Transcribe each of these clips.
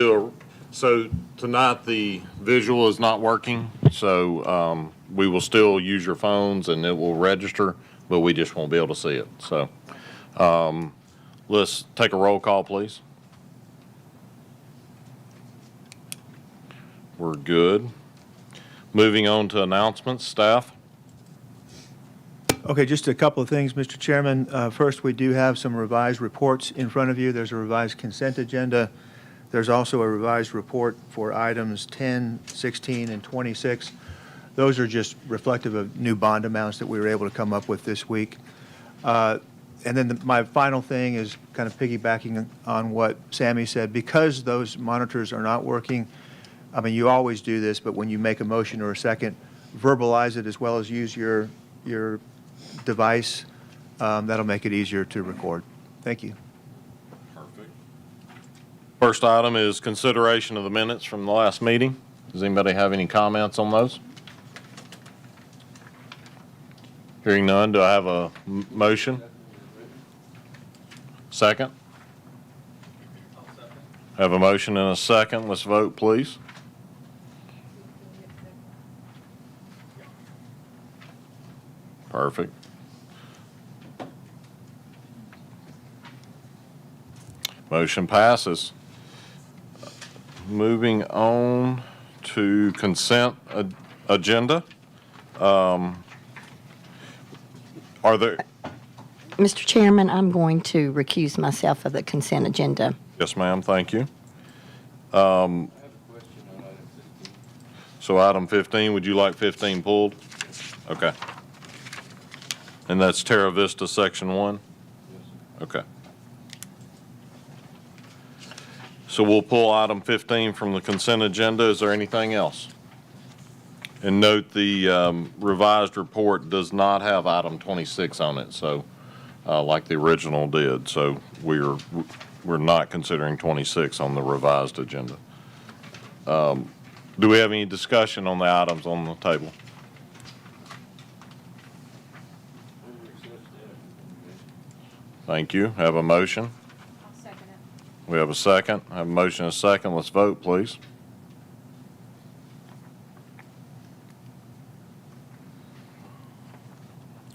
So tonight the visual is not working, so we will still use your phones and it will register, but we just won't be able to see it. So let's take a roll call, please. We're good. Moving on to announcements, staff. Okay, just a couple of things, Mr. Chairman. First, we do have some revised reports in front of you. There's a revised consent agenda. There's also a revised report for items 10, 16, and 26. Those are just reflective of new bond amounts that we were able to come up with this week. And then my final thing is kind of piggybacking on what Sammy said. Because those monitors are not working, I mean, you always do this, but when you make a motion or a second, verbalize it as well as use your device. That'll make it easier to record. Thank you. Perfect. First item is consideration of the minutes from the last meeting. Does anybody have any comments on those? Hearing none, do I have a motion? Second? Have a motion and a second. Let's vote, please. Perfect. Motion passes. Moving on to consent agenda. Are there? Mr. Chairman, I'm going to recuse myself of the consent agenda. Yes, ma'am. Thank you. So item 15, would you like 15 pulled? Okay. And that's Terra Vista Section 1? Okay. So we'll pull item 15 from the consent agenda. Is there anything else? And note the revised report does not have item 26 on it, so like the original did. So we're not considering 26 on the revised agenda. Do we have any discussion on the items on the table? Thank you. Have a motion? I'll second it. We have a second. Have a motion and a second. Let's vote, please.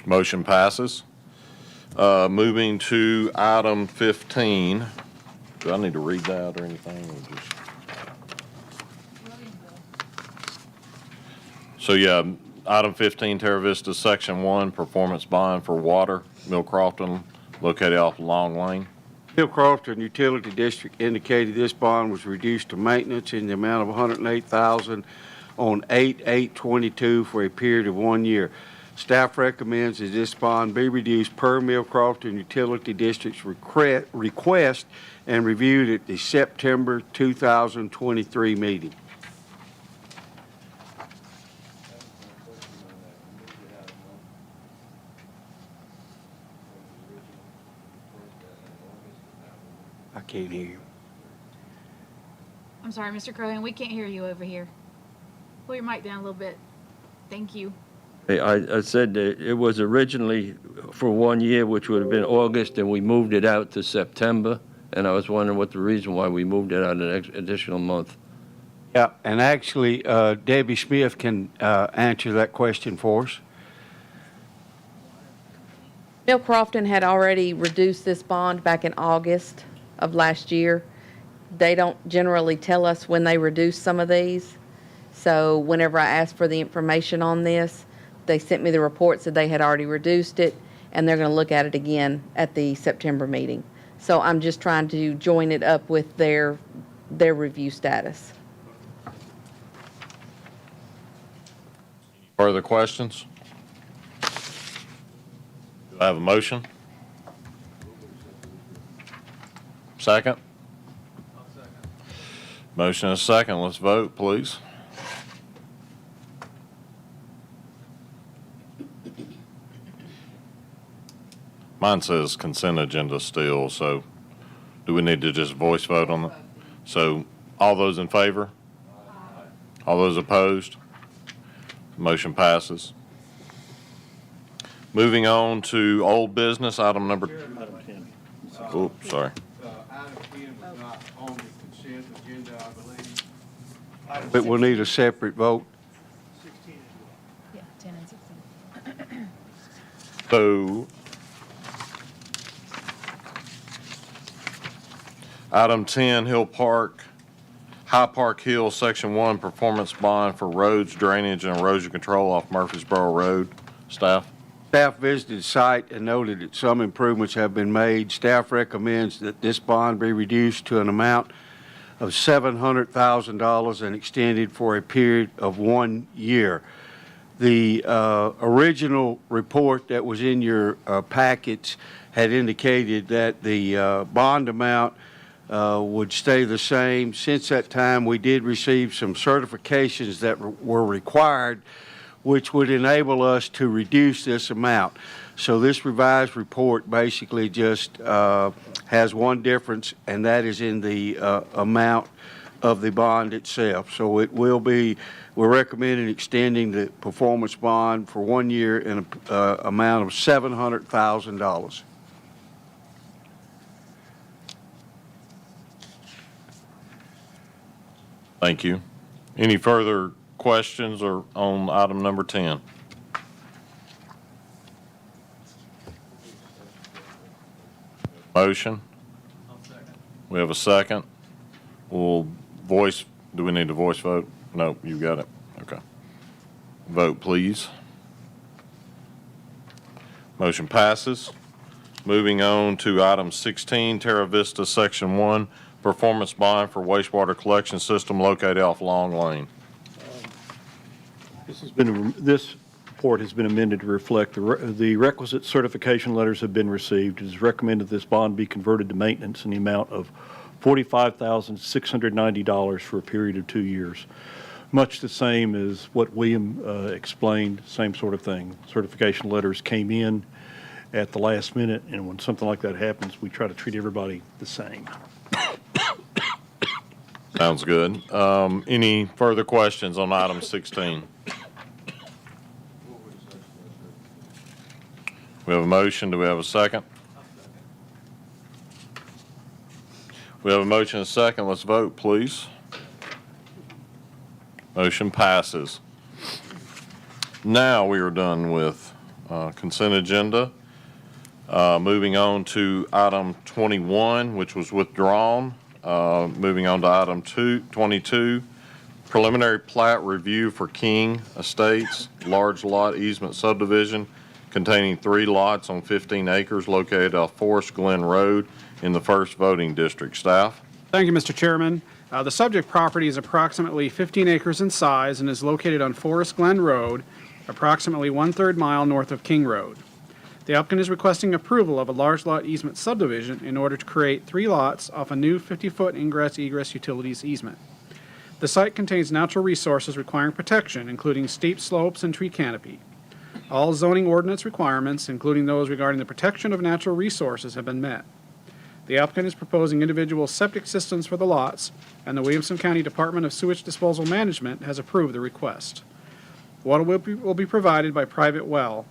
Motion passes. Moving to item 15. Do I need to read that or anything? Or just... So yeah, item 15, Terra Vista Section 1, performance bond for water, Mill Crofton, located off Long Lane. Mill Crofton Utility District indicated this bond was reduced to maintenance in the amount of $108,000 on 8/8/22 for a period of 1 year. Staff recommends that this bond be reduced per Mill Crofton Utility District's request and reviewed at the September 2023 meeting. I can't hear you. I'm sorry, Mr. Crowhan, we can't hear you over here. Pull your mic down a little bit. Thank you. I said that it was originally for 1 year, which would have been August, and we moved it out to September. And I was wondering what the reason why we moved it out an additional month. Yeah, and actually, Debbie Smith can answer that question for us. Mill Crofton had already reduced this bond back in August of last year. They don't generally tell us when they reduce some of these. So whenever I asked for the information on this, they sent me the reports that they had already reduced it, and they're going to look at it again at the September meeting. So I'm just trying to join it up with their review status. Further questions? Do I have a motion? Second? Motion and a second. Let's vote, please. Mine says consent agenda still, so do we need to just voice vote on it? So all those in favor? All those opposed? Motion passes. Moving on to old business, item number... Item 10. Oops, sorry. Item 10 was not on the consent agenda, I believe. But we'll need a separate vote. 16 as well. Yeah, 10 and 16. So, item 10, High Park Hill, Section 1, performance bond for roads, drainage, and erosion control off Murfreesboro Road. Staff? Staff visited the site and noted that some improvements have been made. Staff recommends that this bond be reduced to an amount of $700,000 and extended for a period of 1 year. The original report that was in your packets had indicated that the bond amount would stay the same. Since that time, we did receive some certifications that were required, which would enable us to reduce this amount. So this revised report basically just has one difference, and that is in the amount of the bond itself. So it will be, we're recommending extending the performance bond for 1 year in an amount of $700,000. Thank you. Any further questions or on item number 10? Motion? We have a second. We'll voice, do we need a voice vote? No, you got it. Okay. Vote, please. Motion passes. Moving on to item 16, Terra Vista Section 1, performance bond for wastewater collection system located off Long Lane. This report has been amended to reflect the requisite certification letters have been received. It is recommended this bond be converted to maintenance in the amount of $45,690 for a period of 2 years. Much the same as what William explained, same sort of thing. Certification letters came in at the last minute, and when something like that happens, we try to treat everybody the same. Sounds good. Any further questions on item 16? We have a motion. Do we have a second? We have a motion and a second. Let's vote, please. Motion passes. Now we are done with consent agenda. Moving on to item 21, which was withdrawn. Moving on to item 22, preliminary plat review for King Estates, large lot easement subdivision containing 3 lots on 15 acres located off Forest Glen Road in the 1st voting district. Staff? Thank you, Mr. Chairman. The subject property is approximately 15 acres in size and is located on Forest Glen Road, approximately 1/3 mile north of King Road. The applicant is requesting approval of a large lot easement subdivision in order to create 3 lots off a new 50-foot ingress-egress utilities easement. The site contains natural resources requiring protection, including steep slopes and tree canopy. All zoning ordinance requirements, including those regarding the protection of natural resources, have been met. The applicant is proposing individual septic systems for the lots, and the Williamson County Department of Sewage Disposal Management has approved the request. Water will be provided by private well.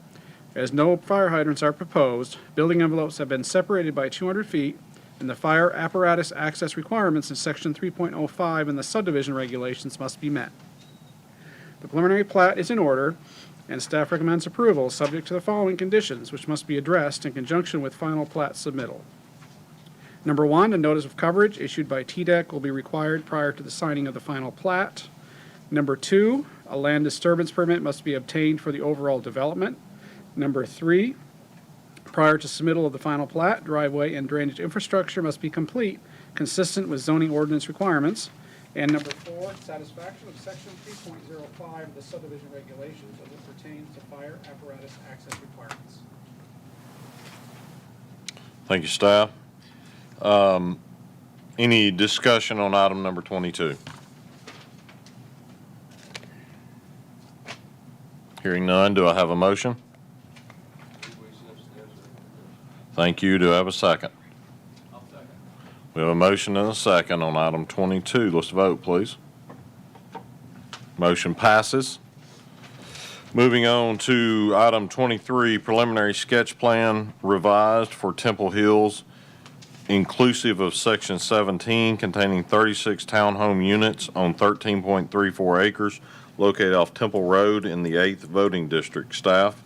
As no fire hydrants are proposed, building envelopes have been separated by 200 feet, and the fire apparatus access requirements in Section 3.05 in the subdivision regulations must be met. The preliminary plat is in order, and staff recommends approval subject to the following conditions, which must be addressed in conjunction with final plat submittal. Number 1, a notice of coverage issued by TDEC will be required prior to the signing of the final plat. Number 2, a land disturbance permit must be obtained for the overall development. Number 3, prior to submittal of the final plat, driveway and drainage infrastructure must be complete, consistent with zoning ordinance requirements. And number 4, satisfaction of Section 3.05 of the subdivision regulations as it pertains to fire apparatus access requirements. Thank you, staff. Any discussion on item number 22? Hearing none, do I have a motion? Thank you. Do I have a second? We have a motion and a second on item 22. Let's vote, please. Motion passes. Moving on to item 23, preliminary sketch plan revised for Temple Hills inclusive of Section 17 containing 36 townhome units on 13.34 acres located off Temple Road in the 8th voting district. Staff?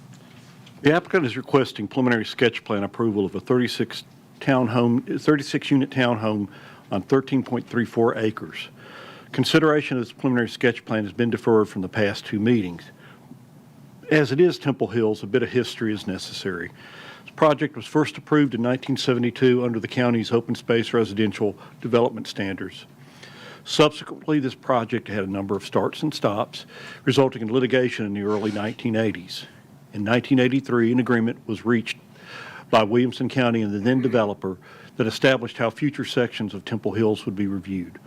The applicant is requesting preliminary sketch plan approval of a 36-unit townhome on 13.34 acres. Consideration of this preliminary sketch plan has been deferred from the past two meetings. As it is Temple Hills, a bit of history is necessary. This project was first approved in 1972 under the county's open space residential development standards. Subsequently, this project had a number of starts and stops, resulting in litigation in the early 1980s. In 1983, an agreement was reached by Williamson County and the then developer that established how future sections of Temple Hills would be reviewed.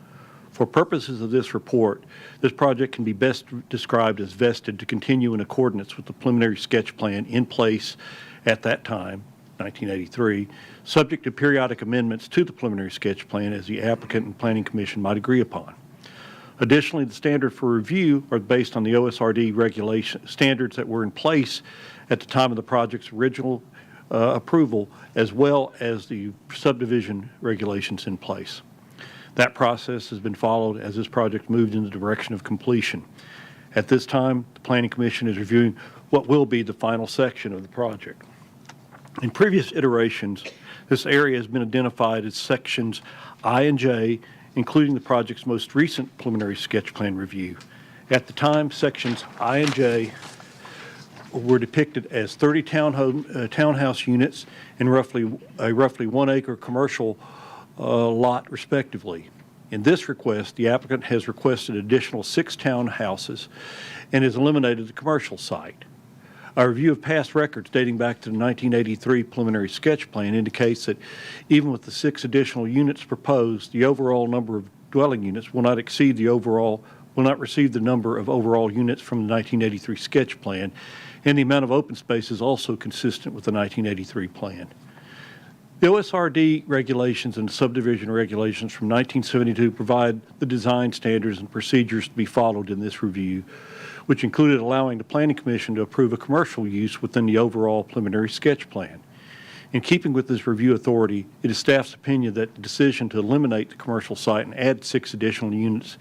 For purposes of this report, this project can be best described as vested to continue in accordance with the preliminary sketch plan in place at that time, 1983, subject to periodic amendments to the preliminary sketch plan as the applicant and planning commission might agree upon. Additionally, the standard for review are based on the OSRD regulation standards that were in place at the time of the project's original approval, as well as the subdivision regulations in place. That process has been followed as this project moved in the direction of completion. At this time, the Planning Commission is reviewing what will be the final section of the project. In previous iterations, this area has been identified as sections I and J, including the project's most recent preliminary sketch plan review. At the time, sections I and J were depicted as 30 townhouse units and a roughly 1 acre commercial lot respectively. In this request, the applicant has requested additional 6 townhouses and has eliminated the commercial site. A review of past records dating back to the 1983 preliminary sketch plan indicates that even with the 6 additional units proposed, the overall number of dwelling units will not receive the number of overall units from the 1983 sketch plan, and the amount of open space is also consistent with the 1983 plan. The OSRD regulations and subdivision regulations from 1972 provide the design standards and procedures to be followed in this review, which included allowing the Planning Commission to approve a commercial use within the overall preliminary sketch plan. In keeping with this review authority, it is staff's opinion that the decision to eliminate the commercial site and add 6 additional units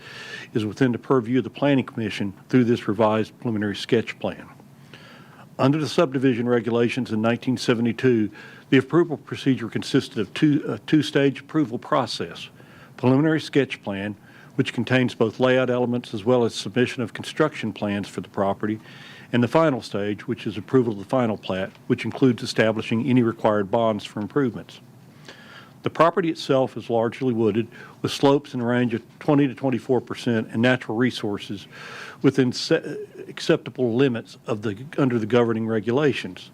is within the purview of the Planning Commission through this revised preliminary sketch plan. Under the subdivision regulations in 1972, the approval procedure consisted of a two-stage approval process: preliminary sketch plan, which contains both layout elements as well as submission of construction plans for the property, and the final stage, which is approval of the final plat, which includes establishing any required bonds for improvements. The property itself is largely wooded, with slopes in the range of 20 to 24% and natural resources within acceptable limits under the governing regulations.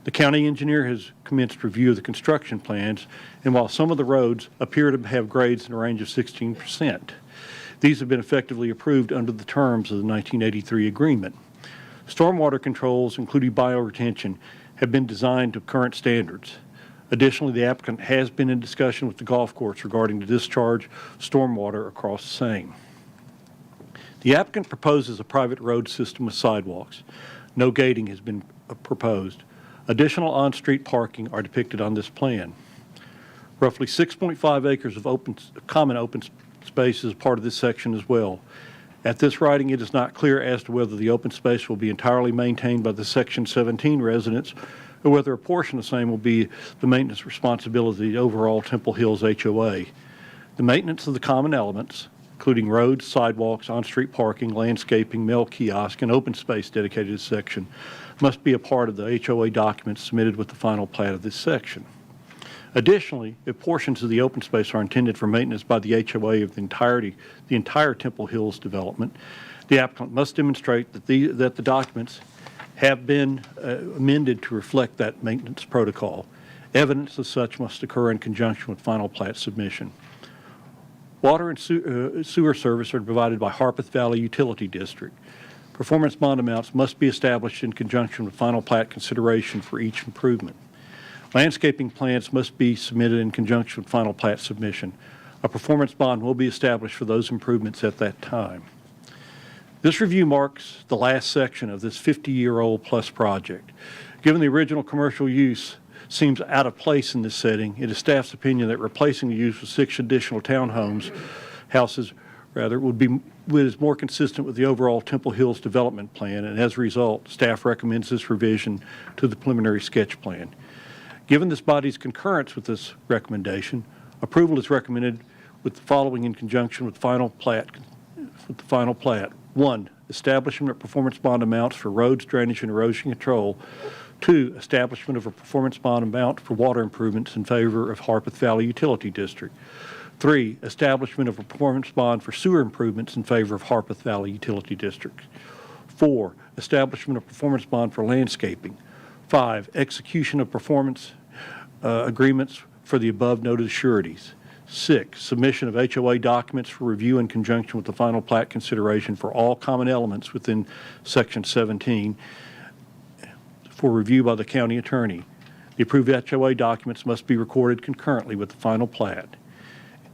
The county engineer has commenced review of the construction plans, and while some of the roads appear to have grades in the range of 16%, these have been effectively approved under the terms of the 1983 agreement. Stormwater controls, including bioretention, have been designed to current standards. Additionally, the applicant has been in discussion with the golf course regarding the discharge stormwater across the same. The applicant proposes a private road system with sidewalks. No gating has been proposed. Additional on-street parking are depicted on this plan. Roughly 6.5 acres of common open space is part of this section as well. At this writing, it is not clear as to whether the open space will be entirely maintained by the Section 17 residents or whether a portion of the same will be the maintenance responsibility of the overall Temple Hills HOA. The maintenance of the common elements, including roads, sidewalks, on-street parking, landscaping, mail kiosk, and open space dedicated to this section, must be a part of the HOA documents submitted with the final plat of this section. Additionally, if portions of the open space are intended for maintenance by the HOA of the entire Temple Hills development, the applicant must demonstrate that the documents have been amended to reflect that maintenance protocol. Evidence of such must occur in conjunction with final plat submission. Water and sewer service are provided by Harpeth Valley Utility District. Performance bond amounts must be established in conjunction with final plat consideration for each improvement. Landscaping plans must be submitted in conjunction with final plat submission. A performance bond will be established for those improvements at that time. This review marks the last section of this 50-year-old plus project. Given the original commercial use, seems out of place in this setting. It is staff's opinion that replacing the use with 6 additional houses, is more consistent with the overall Temple Hills development plan, and as a result, staff recommends this revision to the preliminary sketch plan. Given this body's concurrence with this recommendation, approval is recommended with the following in conjunction with the final plat. 1, establishment of performance bond amounts for roads, drainage, and erosion control. 2, establishment of a performance bond amount for water improvements in favor of Harpeth Valley Utility District. 3, establishment of a performance bond for sewer improvements in favor of Harpeth Valley Utility District. 4, establishment of performance bond for landscaping. 5, execution of performance agreements for the above noted sureties. 6, submission of HOA documents for review in conjunction with the final plat consideration for all common elements within Section 17 for review by the county attorney. The approved HOA documents must be recorded concurrently with the final plat.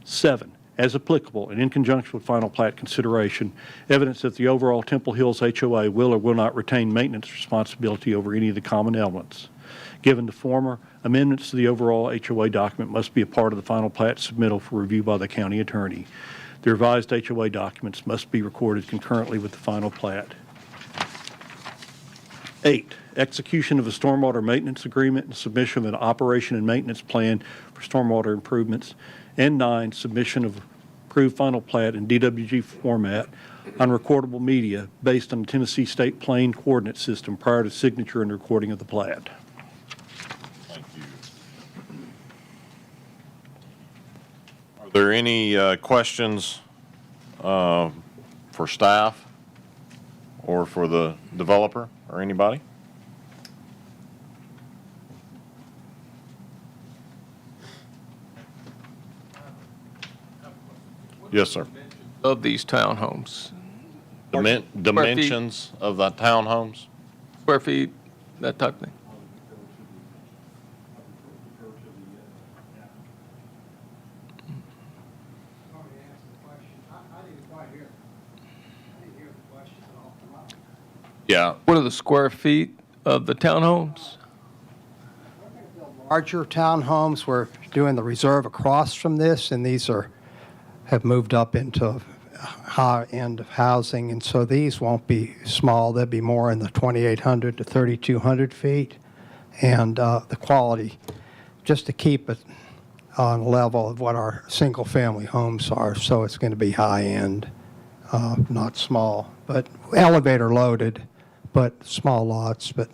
7, as applicable and in conjunction with final plat consideration, evidence that the overall Temple Hills HOA will or will not retain maintenance responsibility over any of the common elements. Given the former, amendments to the overall HOA document must be a part of the final plat submittal for review by the county attorney. The revised HOA documents must be recorded concurrently with the final plat. 8, execution of a stormwater maintenance agreement and submission of an operation and maintenance plan for stormwater improvements. And 9, submission of approved final plat in DWG format on recordable media based on the Tennessee State Plane Coordinate System prior to signature and recording of the plat. Thank you. Are there any questions for staff or for the developer or anybody? Yes, sir. Of these townhomes, Dimensions of the townhomes? square feet, that type of thing. Yeah. What are the square feet of the townhomes? Larger townhomes, we're doing the reserve across from this, and these have moved up into high end of housing, and so these won't be small. They'll be more in the 2,800 to 3,200 feet, and the quality, just to keep it on the level of what our single-family homes are, so it's going to be high-end, not small, but elevator loaded, but small lots, but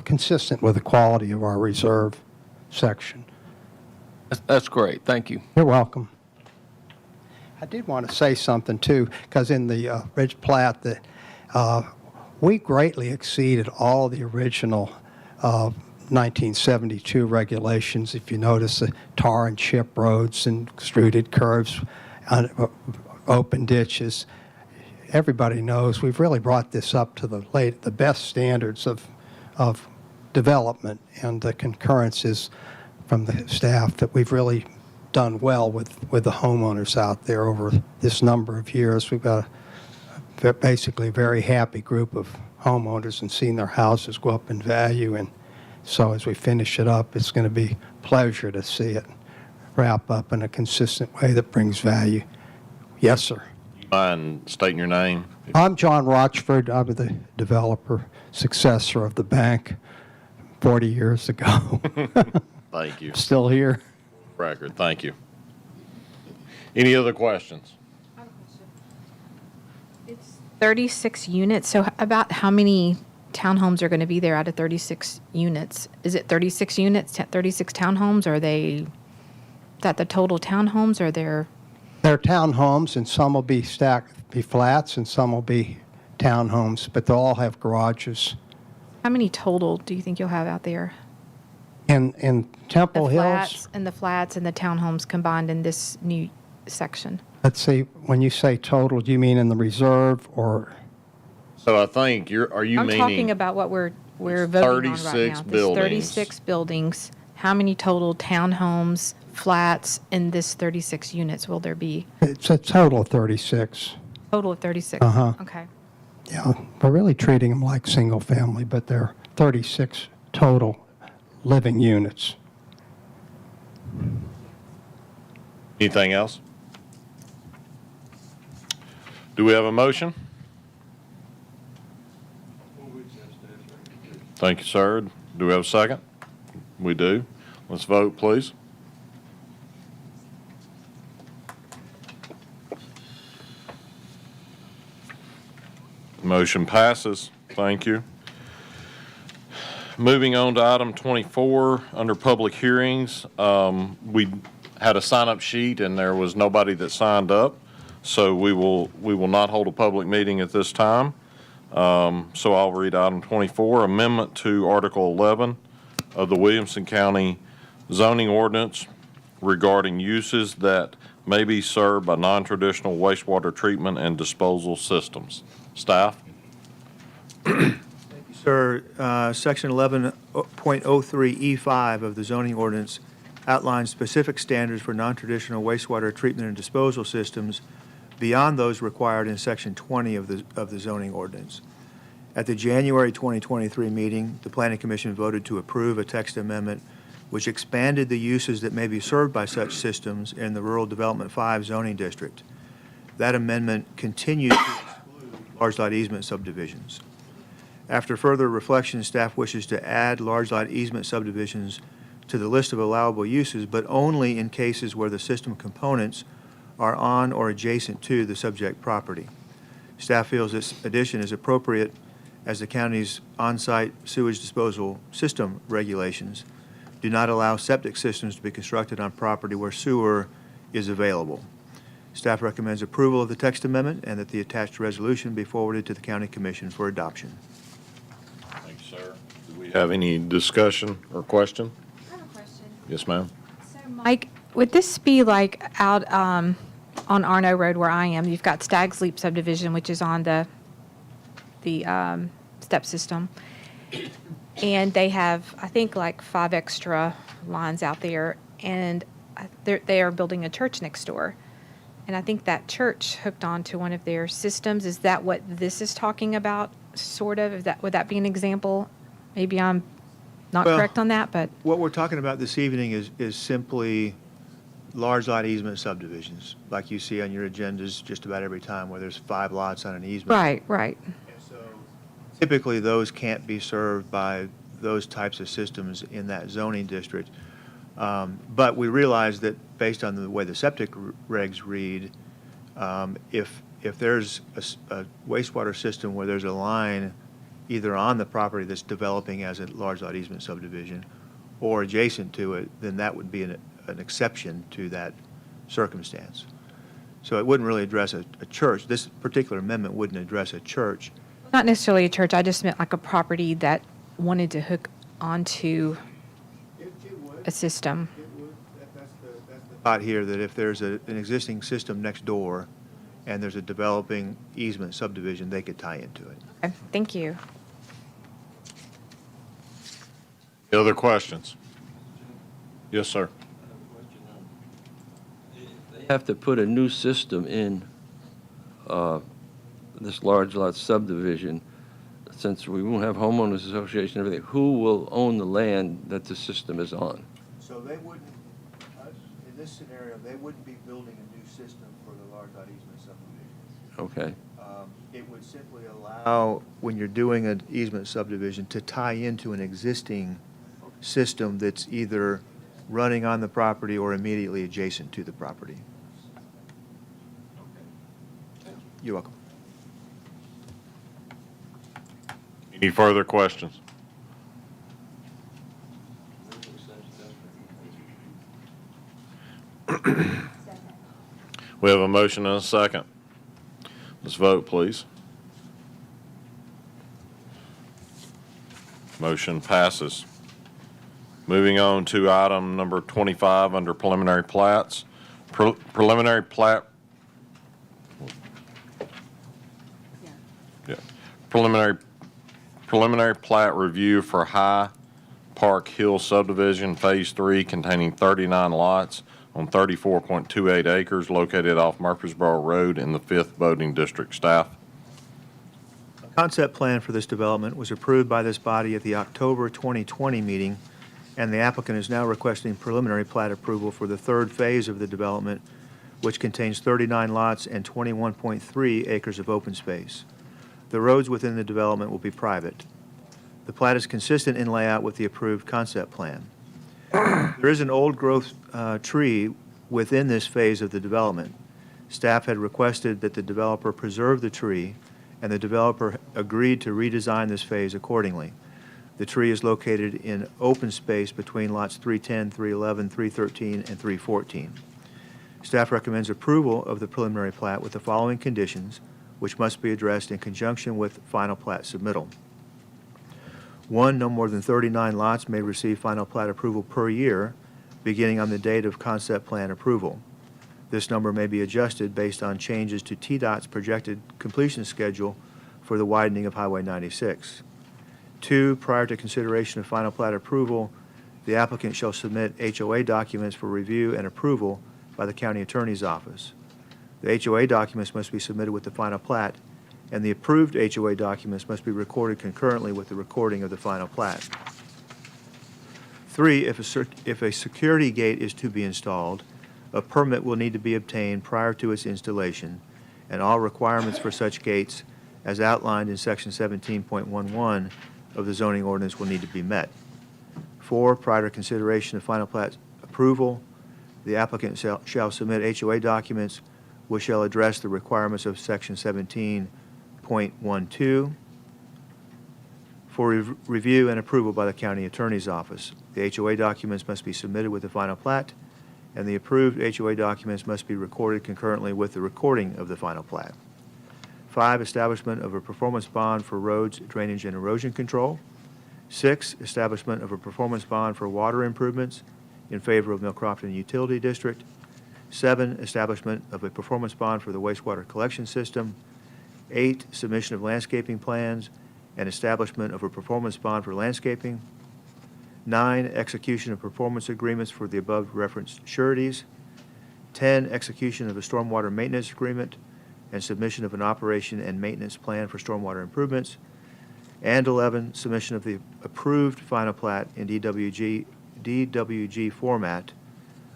consistent with the quality of our reserve section. That's great, thank you. You're welcome. I did want to say something, too, because in the Ridge Plat, we greatly exceeded all the original 1972 regulations. If you notice, the tar and chip roads and extruded curves, open ditches. Everybody knows we've really brought this up to the best standards of development, and the concurrence is from the staff that we've really done well with the homeowners out there over this number of years. We've got basically a very happy group of homeowners and seen their houses go up in value, and so as we finish it up, it's going to be a pleasure to see it wrap up in a consistent way that brings value. Yes, sir. You mind stating your name? I'm John Rochford. I'm the developer, successor of the bank 40 years ago. Thank you. Still here. Record, thank you. Any other questions? It's 36 units, so about how many townhomes are going to be there out of 36 units? Is it 36 units, 36 townhomes, or is that the total townhomes, or they're? They're townhomes, and some will be flats, and some will be townhomes, but they'll all have garages. How many total do you think you'll have out there? In Temple Hills? The flats and the townhomes combined in this new section. Let's see, when you say total, do you mean in the reserve or? So I think are you I'm meaning? talking about what we're voting on right now. 36 There's buildings. 36 buildings. How many total townhomes, flats in this 36 units will there be? It's a total of 36. Total of 36? Uh-huh. Okay. Yeah, we're really treating them like single family, but they're 36 total living units. Anything else? Do we have a motion? Thank you, sir. Do we have a second? We do. Let's vote, please. Motion passes. Thank you. Moving on to item 24, under public hearings, we had a sign-up sheet and there was nobody that signed up, so we will not hold a public meeting at this time. So I'll read item 24, amendment to Article 11 of the Williamson County zoning ordinance regarding uses that may be served by non-traditional wastewater treatment and disposal systems. Staff? Sir, Section 11.03E5 of the zoning ordinance outlines specific standards for non-traditional wastewater treatment and disposal systems beyond those required in Section 20 of the zoning ordinance. At the January 2023 meeting, the Planning Commission voted to approve a text amendment which expanded the uses that may be served by such systems in the Rural Development 5 zoning district. That amendment continues to exclude large lot easement subdivisions. After further reflection, staff wishes to add large lot easement subdivisions to the list of allowable uses, but only in cases where the system components are on or adjacent to the subject property. Staff feels this addition is appropriate as the county's on-site sewage disposal system regulations do not allow septic systems to be constructed on property where sewer is available. Staff recommends approval of the text amendment and that the attached resolution be forwarded to the County Commission for adoption. Thank you, sir. Do we have any discussion or question? I have a question. Yes, ma'am. So, Mike, would this be like out on Arno Road where I am? You've got Stag's Leap subdivision, which is on the step system. And they have, I think, like 5 extra lines out there. And they are building a church next door. And I think that church hooked onto one of their systems. Is that what this is talking about, sort of? Would that be an example? Maybe I'm not correct on that, but. What we're talking about this evening is simply large lot easement subdivisions, like you see on your agendas just about every time where there's 5 lots on an easement. Right, right. And so typically those can't be served by those types of systems in that zoning district. But we realize that based on the way the septic regs read, if there's a wastewater system where there's a line either on the property that's developing as a large lot easement subdivision or adjacent to it, then that would be an exception to that circumstance. So it wouldn't really address a church. This particular amendment wouldn't address a church. Not necessarily a church. I just meant like a property that wanted to hook onto a system. That's the thought here, that if there's an existing system next door and there's a developing easement subdivision, they could tie into it. Okay, thank you. Any other questions? Yes, sir. They have to put a new system in this large lot subdivision. Since we won't have homeowners association and everything, who will own the land that the system is on? So they wouldn't, in this scenario, they wouldn't be building a new system for the large lot easement subdivision. Okay. It would simply allow, when you're doing an easement subdivision, to tie into an existing system that's either running on the property or immediately adjacent to the property. You're welcome. Any further questions? We have a motion and a second. Let's vote, please. Motion passes. Moving on to item number 25 under preliminary plats. Preliminary plat. Yeah. Preliminary plat review for High Park Hill subdivision, Phase 3, containing 39 lots on 34.28 acres located off Murfreesboro Road in the 5th voting district. Staff. A concept plan for this development was approved by this body at the October 2020 meeting and the applicant is now requesting preliminary plat approval for the third phase of the development, which contains 39 lots and 21.3 acres of open space. The roads within the development will be private. The plat is consistent in layout with the approved concept plan. There is an old-growth tree within this phase of the development. Staff had requested that the developer preserve the tree, and the developer agreed to redesign this phase accordingly. The tree is located in open space between lots 310, 311, 313, and 314. Staff recommends approval of the preliminary plat with the following conditions, which must be addressed in conjunction with final plat submittal. 1, no more than 39 lots may receive final plat approval per year, beginning on the date of concept plan approval. This number may be adjusted based on changes to TDOT's projected completion schedule for the widening of Highway 96. 2, prior to consideration of final plat approval, the applicant shall submit HOA documents for review and approval by the county attorney's office. The HOA documents must be submitted with the final plat, and the approved HOA documents must be recorded concurrently with the recording of the final plat. 3, if a security gate is to be installed, a permit will need to be obtained prior to its installation, and all requirements for such gates as outlined in Section 17.11 of the zoning ordinance will need to be met. 4, prior to consideration of final plat approval, the applicant shall submit HOA documents which shall address the requirements of Section 17.12 for review and approval by the county attorney's office. The HOA documents must be submitted with the final plat, and the approved HOA documents must be recorded concurrently with the recording of the final plat. 5, establishment of a performance bond for roads, drainage, and erosion control. 6, establishment of a performance bond for water improvements in favor of Mill Crofton Utility District. 7, establishment of a performance bond for the wastewater collection system. 8, submission of landscaping plans and establishment of a performance bond for landscaping. 9, execution of performance agreements for the above referenced sureties. 10, execution of a stormwater maintenance agreement and submission of an operation and maintenance plan for stormwater improvements. And 11, submission of the approved final plat in DWG format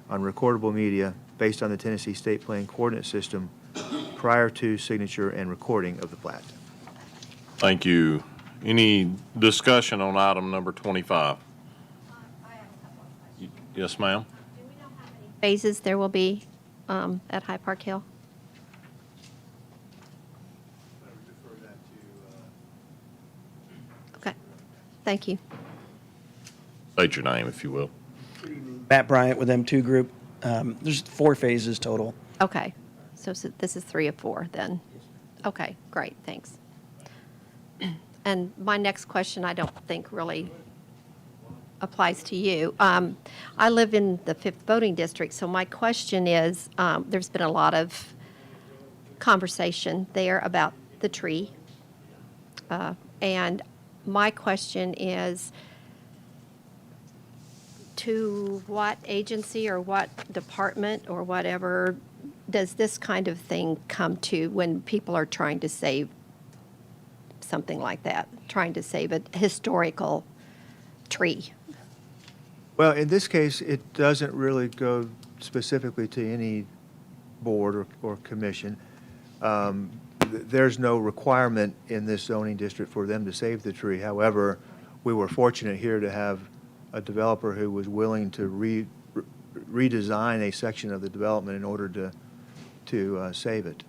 on recordable media based on the Tennessee State Plan Coordinate System prior to signature and recording of the plat. Thank you. Any discussion on item number 25? Yes, ma'am. Phases there will be at High Park Hill? Okay, thank you. State your name, if you will. Matt Bryant with M2 Group. There's 4 phases total. Okay, so this is 3 of 4 then? Okay, great, thanks. And my next question, I don't think really applies to you. I live in the 5th voting district, so my question is, there's been a lot of conversation there about the tree. And my question is, to what agency or what department or whatever does this kind of thing come to when people are trying to save something like that, trying to save a historical tree? Well, in this case, it doesn't really go specifically to any board or commission. There's no requirement in this zoning district for them to save the tree. However, we were fortunate here to have a developer who was willing to redesign a section of the development in order to save it.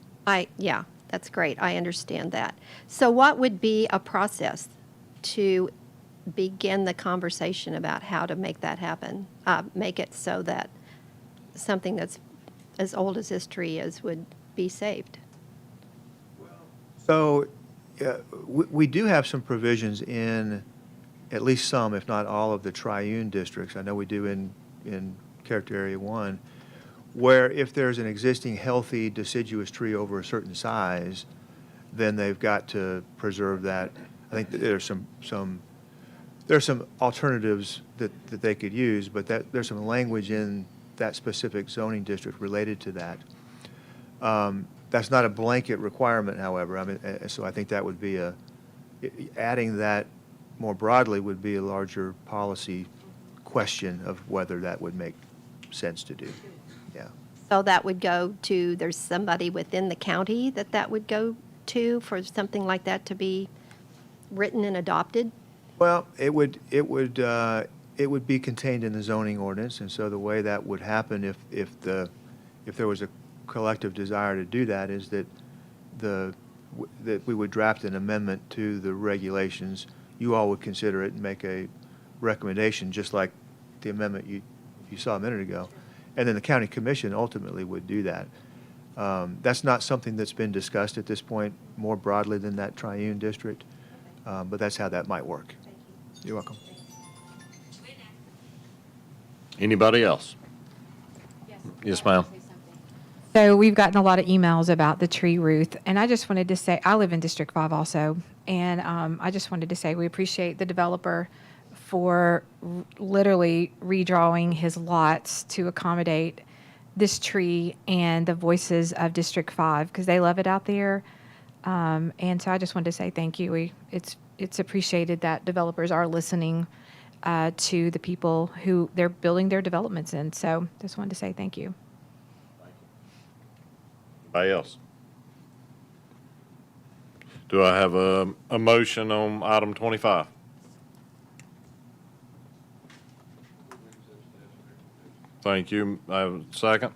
Yeah, that's great. I understand that. So what would be a process to begin the conversation about how to make that happen? Make it so that something that's as old as this tree is would be saved? So we do have some provisions in at least some, if not all, of the triune districts. I know we do in Character Area 1, where if there's an existing healthy deciduous tree over a certain size, then they've got to preserve that. I think that there's some alternatives that they could use, but there's some language in that specific zoning district related to that. That's not a blanket requirement, however. I mean, so I think that would be adding that more broadly would be a larger policy question of whether that would make sense to do. Yeah. So that would go to, there's somebody within the county that would go to for something like that to be written and adopted? Well, it would be contained in the zoning ordinance, and so the way that would happen if there was a collective desire to do that is that that we would draft an amendment to the regulations. You all would consider it and make a recommendation, just like the amendment you saw a minute ago. And then the county commission ultimately would do that. That's not something that's been discussed at this point more broadly than that triune district, but that's how that might work. You're welcome. Anybody else? Yes, ma'am. So we've gotten a lot of emails about the tree Ruth, and I just wanted to say, I live in District 5 also, and I just wanted to say we appreciate the developer for literally redrawing his lots to accommodate this tree and the voices of District 5, because they love it out there. And so I just wanted to say thank you. It's appreciated that developers are listening to the people who they're building their developments in. So just wanted to say thank you. Anybody else? Do I have a motion on item 25? Thank you. I have a second.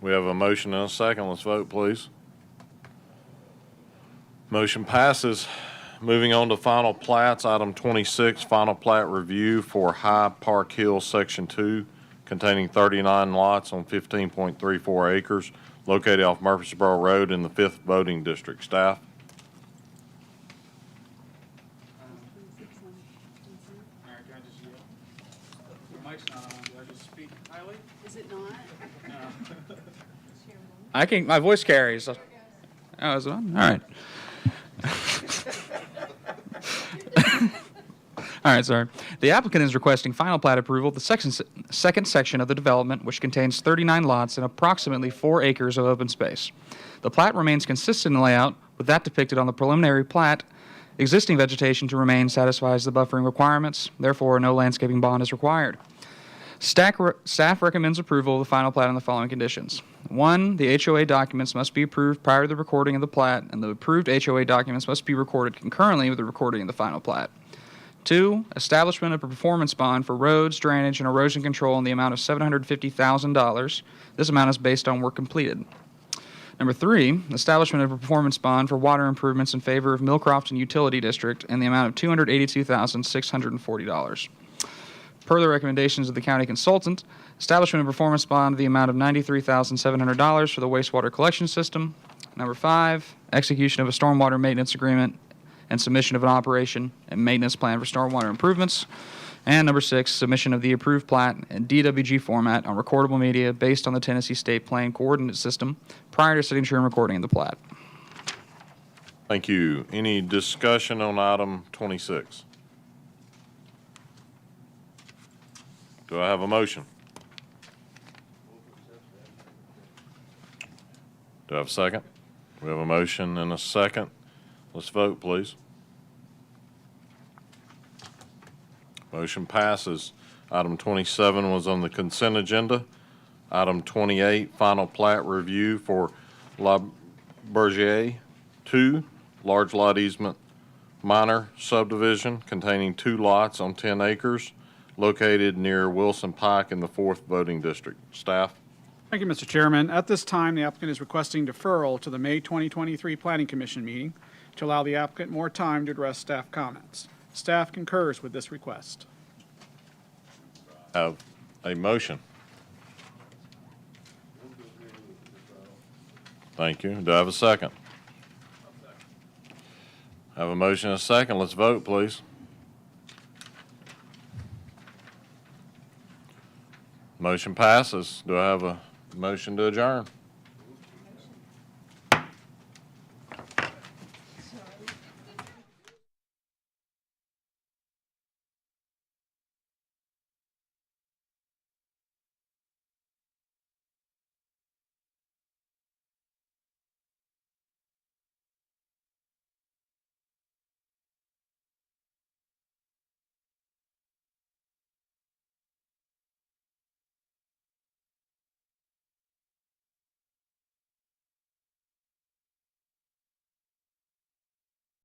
We have a motion and a second. Let's vote, please. Motion passes. Moving on to final plats, item 26, final plat review for High Park Hill Section 2, containing 39 lots on 15.34 acres, located off Murfreesboro Road in the 5th voting district. Staff? All right, can I just yell? The mic's not on. Do I just speak highly? Is it not? No. I can. My voice carries. Oh, is it on? All right. All right, sorry. The applicant is requesting final plat approval of the second section of the development, which contains 39 lots and approximately 4 acres of open space. The plat remains consistent in layout with that depicted on the preliminary plat. Existing vegetation to remain satisfies the buffering requirements. Therefore, no landscaping bond is required. Staff recommends approval of the final plat on the following conditions. 1, the HOA documents must be approved prior to the recording of the plat, and the approved HOA documents must be recorded concurrently with the recording of the final plat. 2, establishment of a performance bond for roads, drainage, and erosion control in the amount of $750,000. This amount is based on work completed. Number 3, establishment of a performance bond for water improvements in favor of Millcrofton Utility District in the amount of $282,640. Per the recommendations of the county consultant, establishment of a performance bond of the amount of $93,700 for the wastewater collection system. Number 5, execution of a stormwater maintenance agreement and submission of an operation and maintenance plan for stormwater improvements. And number 6, submission of the approved plat in DWG format on recordable media based on the Tennessee State Plane Coordinate System prior to signature and recording of the plat. Thank you. Any discussion on item 26? Do I have a motion? Do I have a second? We have a motion and a second. Let's vote, please. Motion passes. Item 27 was on the consent agenda. Item 28, final plat review for La Bergier 2, large lot easement, minor subdivision containing 2 lots on 10 acres, located near Wilson Pike in the 4th voting district. Staff? Thank you, Mr. Chairman. At this time, the applicant is requesting deferral to the May 2023 Planning Commission meeting to allow the applicant more time to address staff comments. Staff concurs with this request. Have a motion. Thank you. Do I have a second? I have a motion and a second. Let's vote, please. Motion passes. Do I have a motion to adjourn?